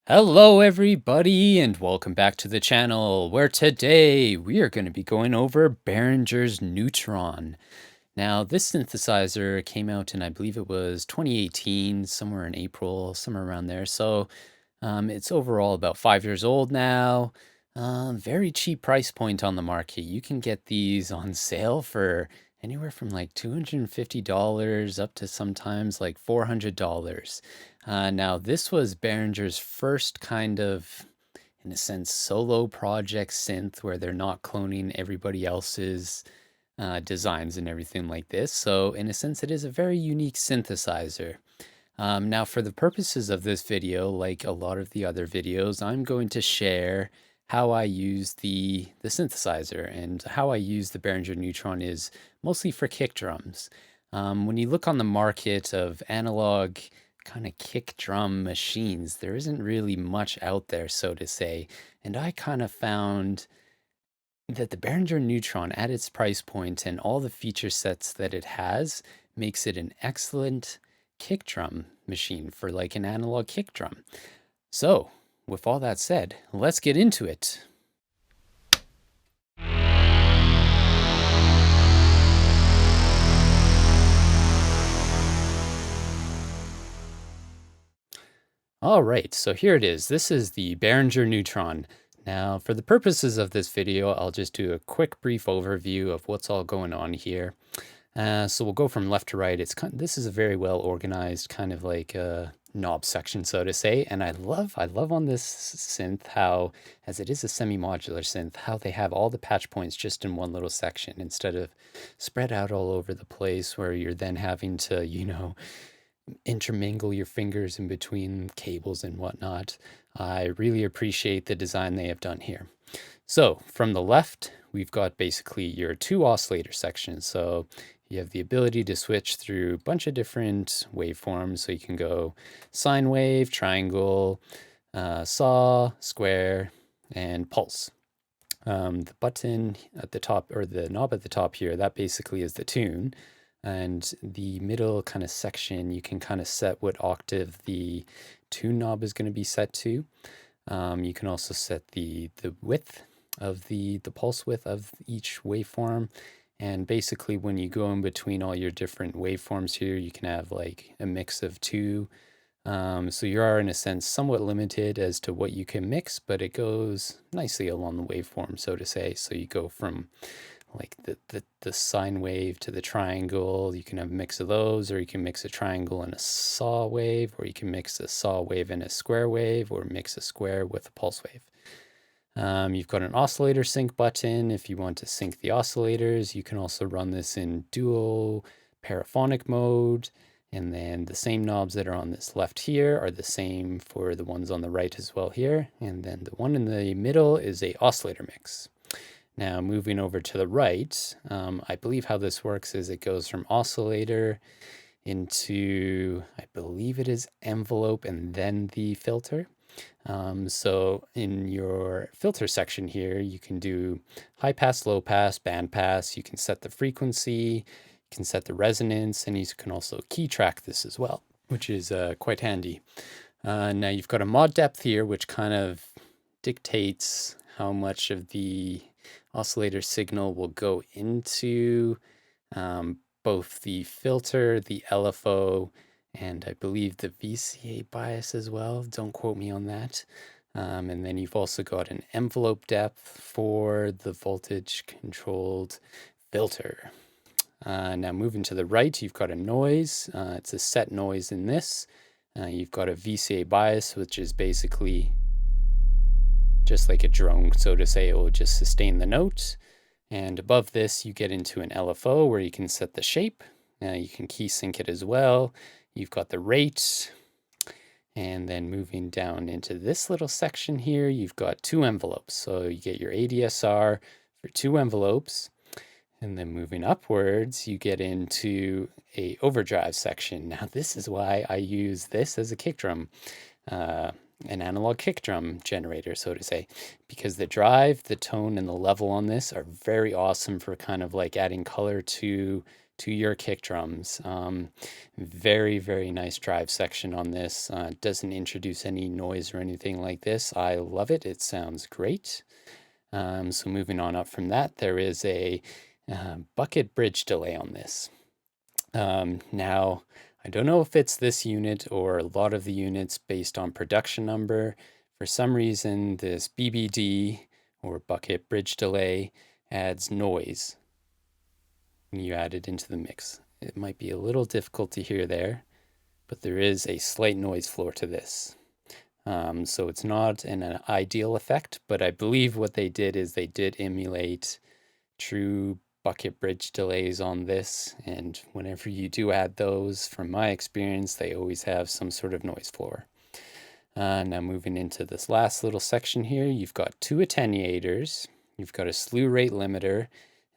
Hello everybody and welcome back to the channel where today we are going to be going over Behringer's Neutron. Now this synthesizer came out in I believe it was 2018, somewhere in April, somewhere around there. So it's overall about 5 years old now. Very cheap price point on the market. You can get these on sale for anywhere from like $250 up to sometimes like $400. Now, this was Behringer's first kind of, in a sense, solo project synth where they're not cloning everybody else's designs and everything like this. So, in a sense, it is a very unique synthesizer. Now, for the purposes of this video, like a lot of the other videos, I'm going to share how I use the synthesizer, and how I use the Behringer Neutron is mostly for kick drums. When you look on the market of analog kind of kick drum machines, there isn't really much out there, so to say. And I kind of found that the Behringer Neutron, at its price point and all the feature sets that it has, makes it an excellent kick drum machine for like an analog kick drum. So, with all that said, let's get into it. All right, so here it is. This is the Behringer Neutron. Now, for the purposes of this video, I'll just do a quick brief overview of what's all going on here. So we'll go from left to right. This is a very well organized kind of like a knob section, so to say. And I love on this synth how, as it is a semi-modular synth, how they have all the patch points just in one little section instead of spread out all over the place where you're then having to, intermingle your fingers in between cables and whatnot. I really appreciate the design they have done here. So from the left, we've got basically your two oscillator sections. So you have the ability to switch through a bunch of different waveforms. So you can go sine wave, triangle, saw, square, and pulse. The button at the top, or the knob at the top here, that basically is the tune. And the middle kind of section, you can kind of set what octave the tune knob is going to be set to. You can also set the width of the pulse width of each waveform. And basically when you go in between all your different waveforms here, you can have like a mix of two. So you are in a sense somewhat limited as to what you can mix, but it goes nicely along the waveform, so to say. So you go from like the sine wave to the triangle. You can have a mix of those, or you can mix a triangle and a saw wave, or you can mix a saw wave and a square wave, or mix a square with a pulse wave. You've got an oscillator sync button if you want to sync the oscillators. You can also run this in dual paraphonic mode. And then the same knobs that are on this left here are the same for the ones on the right as well here. And then the one in the middle is a oscillator mix. Now moving over to the right, I believe how this works is it goes from oscillator into, I believe it is envelope and then the filter. So in your filter section here, you can do high pass, low pass, band pass. You can set the frequency, you can set the resonance, and you can also key track this as well, which is quite handy. Now you've got a mod depth here, which kind of dictates how much of the oscillator signal will go into both the filter, the LFO, and I believe the VCA bias as well. Don't quote me on that. And then you've also got an envelope depth for the voltage controlled filter. Now moving to the right, you've got a noise. It's a set noise in this. You've got a VCA bias, which is basically just like a drone, so to say. It will just sustain the note. And above this, you get into an LFO where you can set the shape. You can key sync it as well. You've got the rate. And then moving down into this little section here, you've got two envelopes. So you get your ADSR for two envelopes. And then moving upwards, you get into a overdrive section. Now this is why I use this as a kick drum. An analog kick drum generator, so to say, because the drive, the tone, and the level on this are very awesome for kind of like adding color to to your kick drums. Very, very nice drive section on this. Doesn't introduce any noise or anything like this. I love it. It sounds great. So moving on up from that, there is a bucket bridge delay on this. Now, I don't know if it's this unit or a lot of the units based on production number. For some reason, this BBD or bucket bridge delay adds noise when you add it into the mix. It might be a little difficult to hear there, but there is a slight noise floor to this. So it's not an ideal effect, but I believe what they did is they did emulate true bucket bridge delays on this, and whenever you do add those, from my experience, they always have some sort of noise floor. Now moving into this last little section here, you've got two attenuators, you've got a slew rate limiter,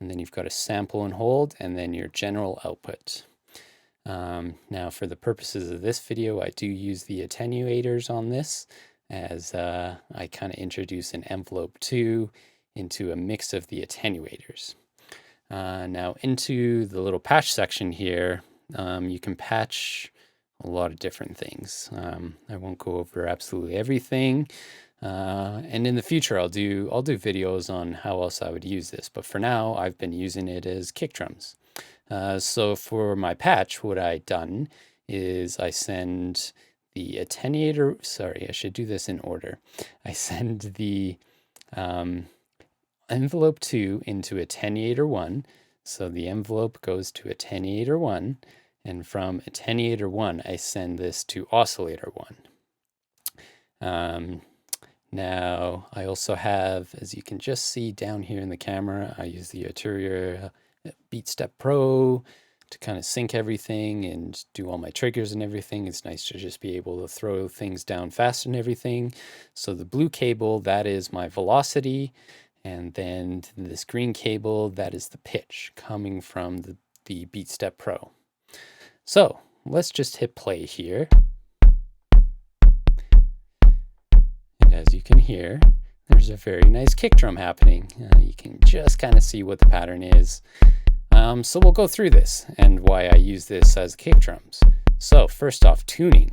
and then you've got a sample and hold, and then your general output. Now for the purposes of this video, I do use the attenuators on this as I kind of introduce an envelope 2 into a mix of the attenuators. Now into the little patch section here, you can patch a lot of different things. I won't go over absolutely everything. And in the future, I'll do videos on how else I would use this. But for now, I've been using it as kick drums. So for my patch, what I've done is I send the attenuator, sorry, I should do this in order. I send the envelope 2 into attenuator 1. So the envelope goes to attenuator 1. And from attenuator 1, I send this to oscillator 1. Now, I also have, as you can just see down here in the camera, I use the Arturia BeatStep Pro to kind of sync everything and do all my triggers and everything. It's nice to just be able to throw things down fast and everything. So the blue cable, that is my velocity. And then this green cable, that is the pitch coming from the BeatStep Pro. So let's just hit play here. And as you can hear, there's a very nice kick drum happening. You can just kind of see what the pattern is. So we'll go through this and why I use this as kick drums. So first off, tuning.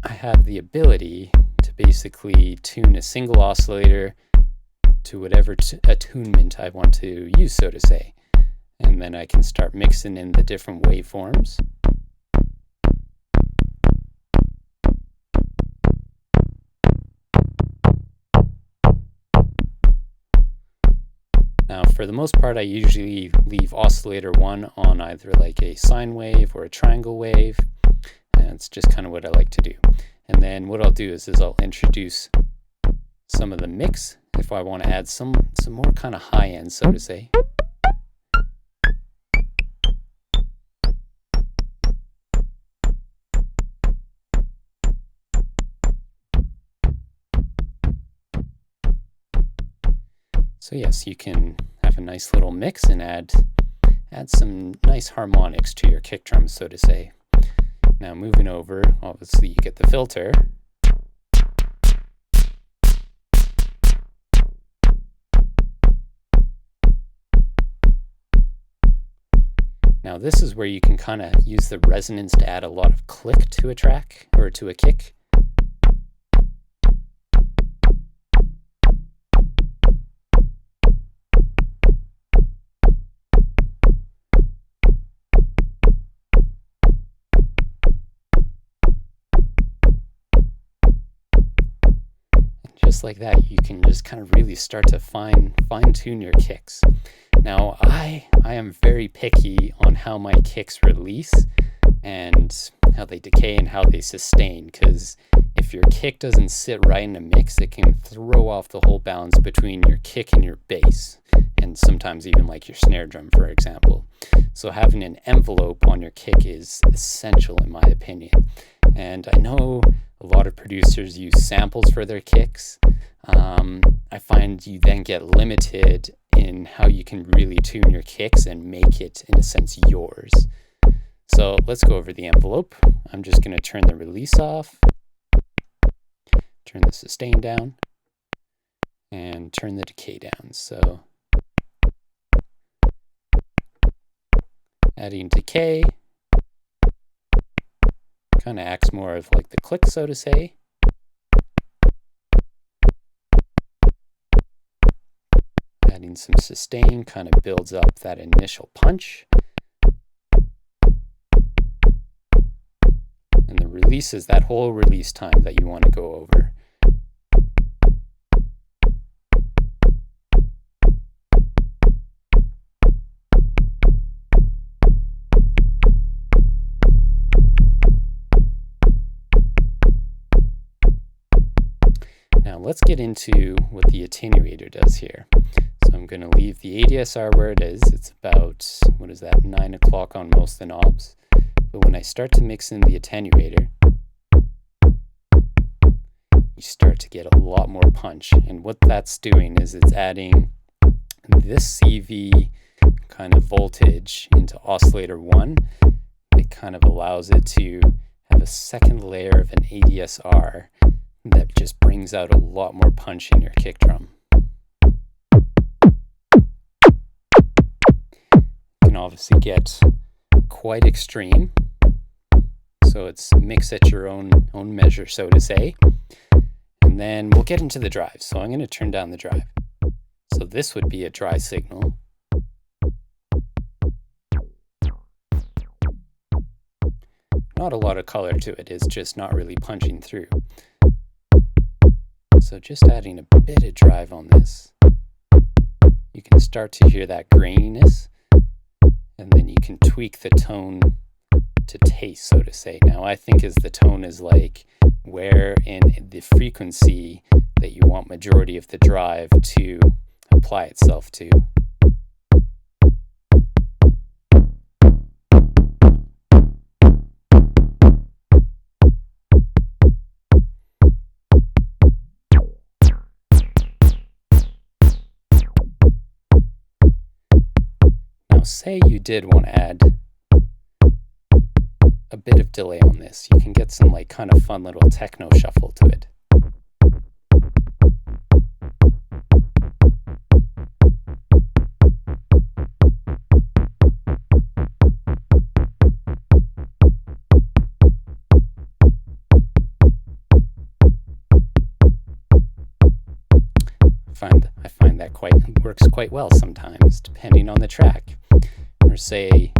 I have the ability to basically tune a single oscillator to whatever attunement I want to use, so to say. And then I can start mixing in the different waveforms. Now, for the most part, I usually leave oscillator 1 on either like a sine wave or a triangle wave. And it's just kind of what I like to do. And then what I'll do is I'll introduce some of the mix if I want to add some more kind of high end, so to say. So yes, you can have a nice little mix and add some nice harmonics to your kick drums, so to say. Now moving over, obviously you get the filter. Now this is where you can kind of use the resonance to add a lot of click to a track or to a kick. Just like that, you can just kind of really start to fine-tune your kicks. Now, I am very picky on how my kicks release and how they decay and how they sustain, because if your kick doesn't sit right in a mix, it can throw off the whole balance between your kick and your bass, and sometimes even like your snare drum, for example. So having an envelope on your kick is essential in my opinion. And I know a lot of producers use samples for their kicks. I find you then get limited in how you can really tune your kicks and make it, in a sense, yours. So let's go over the envelope. I'm just going to turn the release off, turn the sustain down, and turn the decay down. So adding decay kind of acts more of like the click, so to say. Adding some sustain kind of builds up that initial punch. And the release is that whole release time that you want to go over. Now let's get into what the attenuator does here. So I'm going to leave the ADSR where it is. It's about, 9 o'clock on most of the knobs. But when I start to mix in the attenuator, you start to get a lot more punch. And what that's doing is it's adding this CV kind of voltage into oscillator 1. It kind of allows it to have a second layer of an ADSR that just brings out a lot more punch in your kick drum. You can obviously get quite extreme, so it's mix at your own measure, so to say. And then we'll get into the drive. So I'm going to turn down the drive. So this would be a dry signal. Not a lot of color to it, it's just not really punching through. So just adding a bit of drive on this, you can start to hear that graininess, and then you can tweak the tone to taste, so to say. Now I think as the tone is like where in the frequency that you want majority of the drive to apply itself to. Say you did want to add a bit of delay on this, you can get some like kind of fun little techno shuffle to it. I find that works quite well sometimes, depending on the track. Or say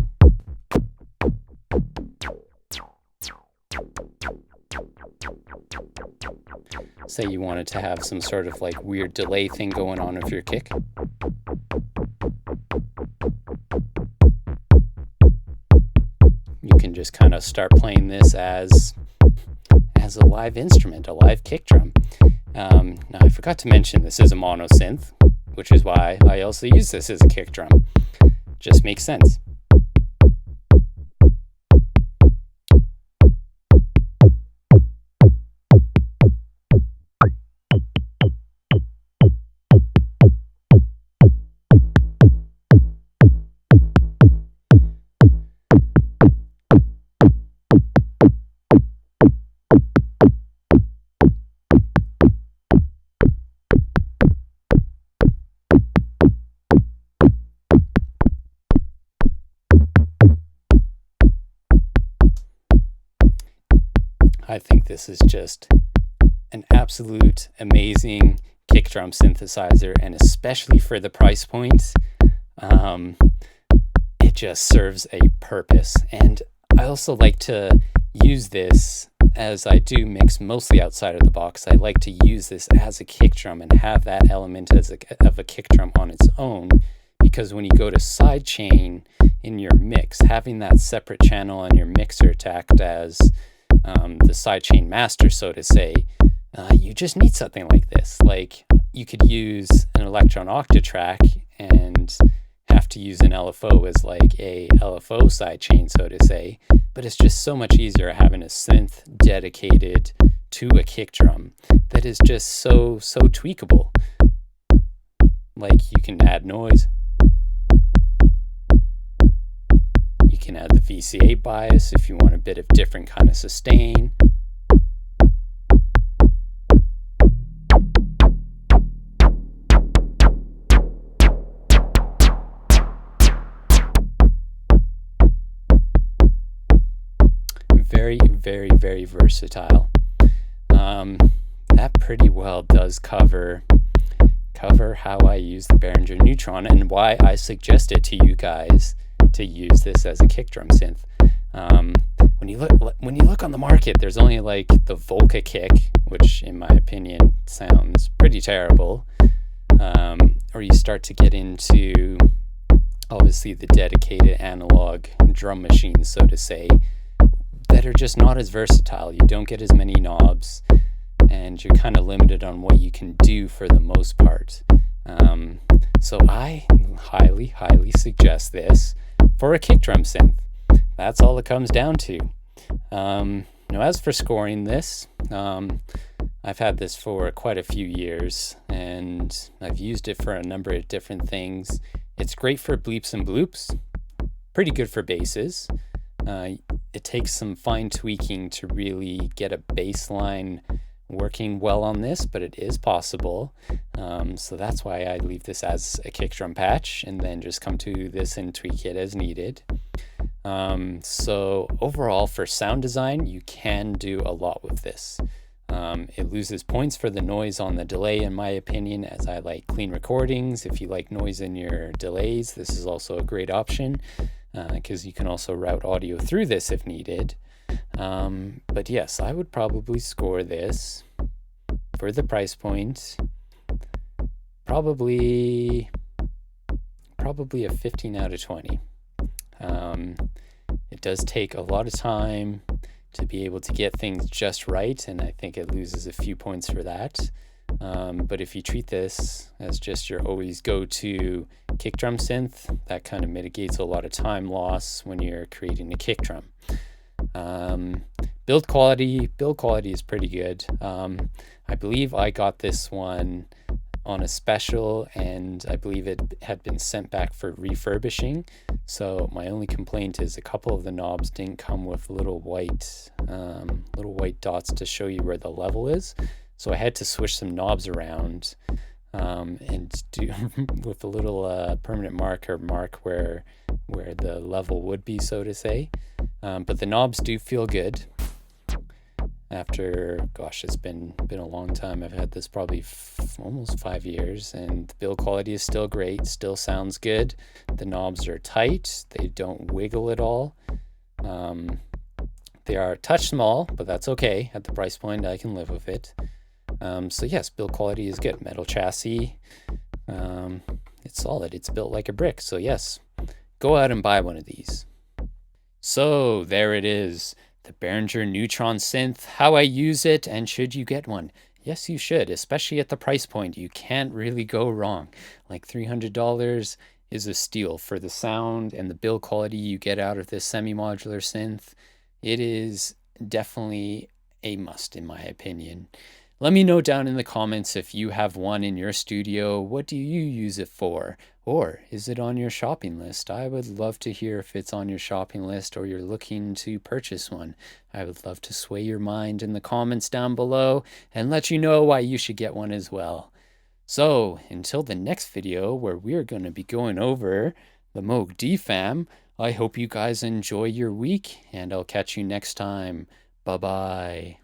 you wanted to have some sort of like weird delay thing going on with your kick. You can just kind of start playing this as a live instrument, a live kick drum. Now I forgot to mention this is a mono synth, which is why I also use this as a kick drum. Just makes sense. I think this is just an absolute amazing kick drum synthesizer, and especially for the price point, it just serves a purpose. And I also like to use this, as I do mix mostly outside of the box, I like to use this as a kick drum and have that element of a kick drum on its own, because when you go to sidechain in your mix, having that separate channel on your mixer to act as the sidechain master, so to say, you just need something like this. Like, you could use an Electron Octatrack and have to use an LFO as like a LFO sidechain, so to say, but it's just so much easier having a synth dedicated to a kick drum that is just so tweakable. Like, you can add noise, you can add the VCA bias if you want a bit of different kind of sustain. very, very, very versatile. That pretty well does cover how I use the Behringer Neutron and why I suggested to you guys to use this as a kick drum synth. When you look on the market, there's only like the Volca kick, which in my opinion sounds pretty terrible. Or you start to get into obviously the dedicated analog drum machines, so to say, that are just not as versatile. You don't get as many knobs, and you're kind of limited on what you can do for the most part. So I highly, highly suggest this for a kick drum synth. That's all it comes down to. Now, as for scoring this, I've had this for quite a few years, and I've used it for a number of different things. It's great for bleeps and bloops, pretty good for basses. It takes some fine tweaking to really get a bass line working well on this, but it is possible. So that's why I leave this as a kick drum patch and then just come to this and tweak it as needed. So overall, for sound design, you can do a lot with this. It loses points for the noise on the delay, in my opinion, as I like clean recordings. If you like noise in your delays, this is also a great option, because you can also route audio through this if needed. But yes, I would probably score this for the price point probably a 15 out of 20. It does take a lot of time to be able to get things just right, and I think it loses a few points for that. But if you treat this as just your always go-to kick drum synth, that kind of mitigates a lot of time loss when you're creating a kick drum. Build quality is pretty good. I believe I got this one on a special, and I believe it had been sent back for refurbishing. So my only complaint is a couple of the knobs didn't come with little white dots to show you where the level is. So I had to switch some knobs around and do with a little permanent mark where the level would be, so to say. But the knobs do feel good. After, gosh, it's been a long time. I've had this probably almost 5 years, and the build quality is still great, still sounds good. The knobs are tight, they don't wiggle at all. They are touch small, but that's okay. At the price point, I can live with it. So yes, build quality is good. Metal chassis, it's solid. It's built like a brick. So yes, go out and buy one of these. So there it is. The Behringer Neutron synth, how I use it, and should you get one? Yes, you should, especially at the price point. You can't really go wrong. Like $300 is a steal for the sound and the build quality you get out of this semi-modular synth. It is definitely a must, in my opinion. Let me know down in the comments if you have one in your studio. What do you use it for? Or is it on your shopping list? I would love to hear if it's on your shopping list or you're looking to purchase one. I would love to sway your mind in the comments down below and let you know why you should get one as well. So until the next video, where we're going to be going over the Moog DFAM, I hope you guys enjoy your week, and I'll catch you next time. Bye-bye.